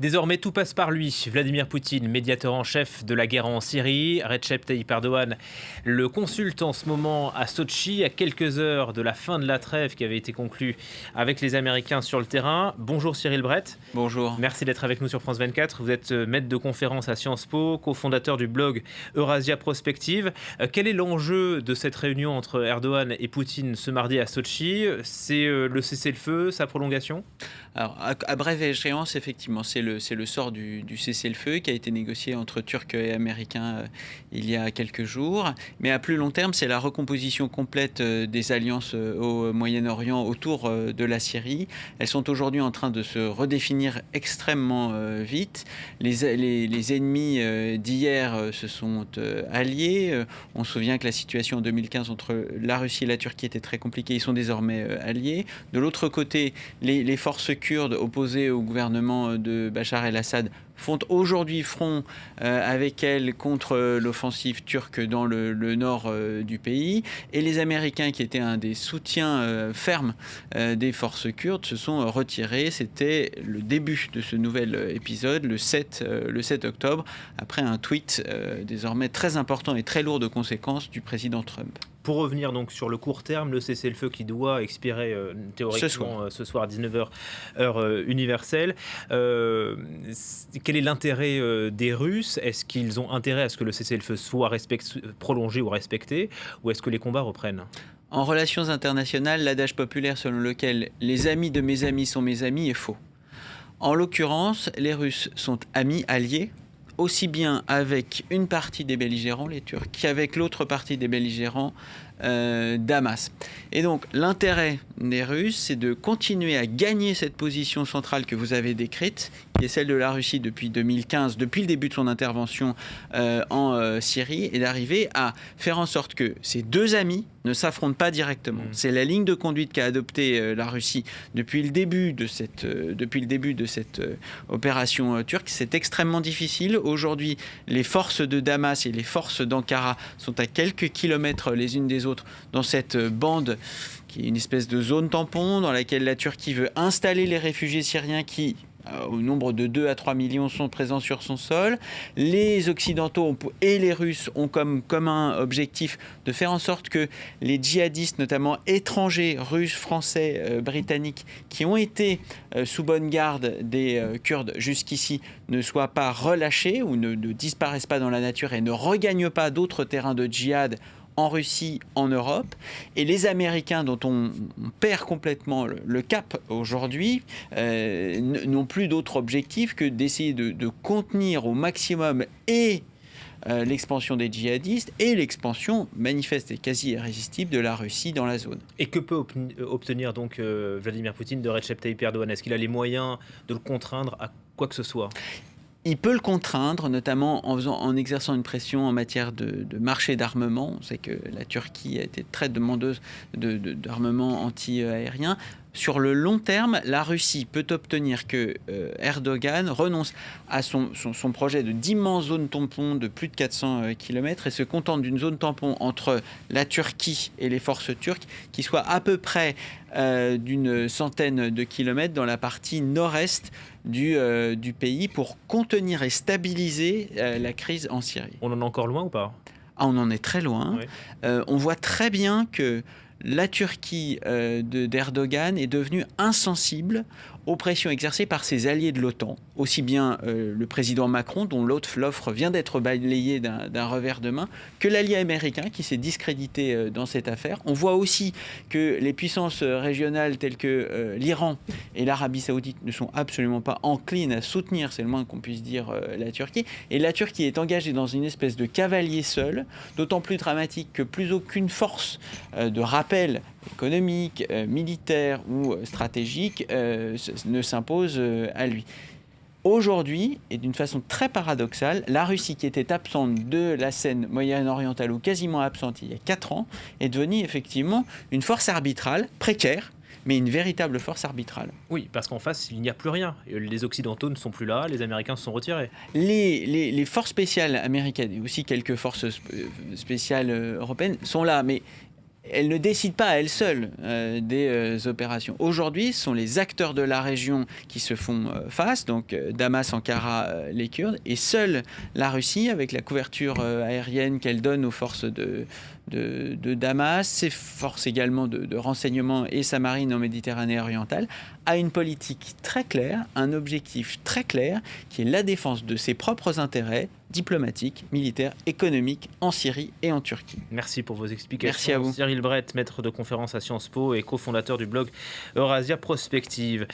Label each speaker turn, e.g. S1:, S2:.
S1: Désormais, tout passe par lui. Vladimir Poutine, médiateur en chef de la guerre en Syrie. Recep Tayyip Erdogan le consulte en ce moment à Sotchi, à quelques heures de la fin de la trêve qui avait été conclue avec les Américains sur le terrain. Bonjour Cyril Brett.
S2: Bonjour.
S1: Merci d'être avec nous sur France 24. Vous êtes maître de conférence à Sciences Po, cofondateur du blog Eurasia Prospective. Quel est l'enjeu de cette réunion entre Erdogan et Poutine ce mardi à Sotchi? C'est le cessez-le-feu, sa prolongation?
S2: Alors, à brève échéance, effectivement, c'est le sort du cessez-le-feu qui a été négocié entre Turcs et Américains il y a quelques jours. Mais à plus long terme, c'est la recomposition complète des alliances au Moyen-Orient autour de la Syrie. Elles sont aujourd'hui en train de se redéfinir extrêmement vite. Les ennemis d'hier se sont alliés. On se souvient que la situation en 2015 entre la Russie et la Turquie était très compliquée. Ils sont désormais alliés. De l'autre côté, les forces kurdes opposées au gouvernement de Bachar el-Assad font aujourd'hui front avec elles contre l'offensive turque dans le nord du pays. Et les Américains, qui étaient un des soutiens fermes des forces kurdes, se sont retirés. C'était le début de ce nouvel épisode, le 7 octobre, après un tweet désormais très important et très lourd de conséquences du président Trump.
S1: Pour revenir donc sur le court terme, le cessez-le-feu qui doit expirer théoriquement ce soir à 19h heure universelle. Quel est l'intérêt des Russes? Est-ce qu'ils ont intérêt à ce que le cessez-le-feu soit prolongé ou respecté, ou est-ce que les combats reprennent?
S2: En relations internationales, l'adage populaire selon lequel « les amis de mes amis sont mes amis » est faux. En l'occurrence, les Russes sont amis, alliés, aussi bien avec une partie des belligérants, les Turcs, qu'avec l'autre partie des belligérants, Damas. Et donc l'intérêt des Russes, c'est de continuer à gagner cette position centrale que vous avez décrite, qui est celle de la Russie depuis 2015, depuis le début de son intervention en Syrie, et d'arriver à faire en sorte que ces deux amis ne s'affrontent pas directement. C'est la ligne de conduite qu'a adoptée la Russie depuis le début de cette opération turque. C'est extrêmement difficile. Aujourd'hui, les forces de Damas et les forces d'Ankara sont à quelques kilomètres les unes des autres dans cette bande qui est une espèce de zone tampon dans laquelle la Turquie veut installer les réfugiés syriens qui, au nombre de 2 à 3 millions, sont présents sur son sol. Les Occidentaux et les Russes ont comme commun objectif de faire en sorte que les djihadistes, notamment étrangers, russes, français, britanniques, qui ont été sous bonne garde des Kurdes jusqu'ici, ne soient pas relâchés ou ne disparaissent pas dans la nature et ne regagnent pas d'autres terrains de djihad en Russie, en Europe. Et les Américains, dont on perd complètement le cap aujourd'hui, n'ont plus d'autre objectif que d'essayer de contenir au maximum et l'expansion des djihadistes et l'expansion manifeste et quasi irrésistible de la Russie dans la zone.
S1: Et que peut obtenir donc Vladimir Poutine de Recep Tayyip Erdogan? Est-ce qu'il a les moyens de le contraindre à quoi que ce soit?
S2: Il peut le contraindre, notamment en exerçant une pression en matière de marché d'armement. On sait que la Turquie a été très demandeuse d'armement anti-aérien. Sur le long terme, la Russie peut obtenir que Erdogan renonce à son projet d'immenses zones tampons de plus de 400 km et se contente d'une zone tampon entre la Turquie et les forces turques qui soit à peu près d'une centaine de kilomètres dans la partie nord-est du pays pour contenir et stabiliser la crise en Syrie.
S1: On en est encore loin ou pas?
S2: On en est très loin. Oui. On voit très bien que la Turquie d'Erdogan est devenue insensible aux pressions exercées par ses alliés de l'OTAN, aussi bien le président Macron, dont l'offre vient d'être balayée d'un revers de main, que l'allié américain qui s'est discrédité dans cette affaire. On voit aussi que les puissances régionales telles que l'Iran et l'Arabie saoudite ne sont absolument pas enclines à soutenir, c'est le moins qu'on puisse dire, la Turquie. Et la Turquie est engagée dans une espèce de cavalier seul, d'autant plus dramatique que plus aucune force de rappel économique, militaire ou stratégique ne s'impose à lui. Aujourd'hui, et d'une façon très paradoxale, la Russie, qui était absente de la scène moyen-orientale ou quasiment absente il y a 4 ans, est devenue effectivement une force arbitrale, précaire, mais une véritable force arbitrale.
S1: Oui, parce qu'en face, il n'y a plus rien. Les Occidentaux ne sont plus là, les Américains se sont retirés.
S2: Les forces spéciales américaines et aussi quelques forces spéciales européennes sont là, mais elle ne décide pas à elle seule des opérations. Aujourd'hui, ce sont les acteurs de la région qui se font face, donc Damas, Ankara, les Kurdes, et seule la Russie, avec la couverture aérienne qu'elle donne aux forces de Damas, ses forces également de renseignement et sa marine en Méditerranée orientale, a une politique très claire, un objectif très clair, qui est la défense de ses propres intérêts diplomatiques, militaires, économiques en Syrie et en Turquie.
S1: Merci pour vos explications.
S2: Merci à vous.
S1: Cyril Brett, maître de conférence à Sciences Po et cofondateur du blog Eurasia Prospective.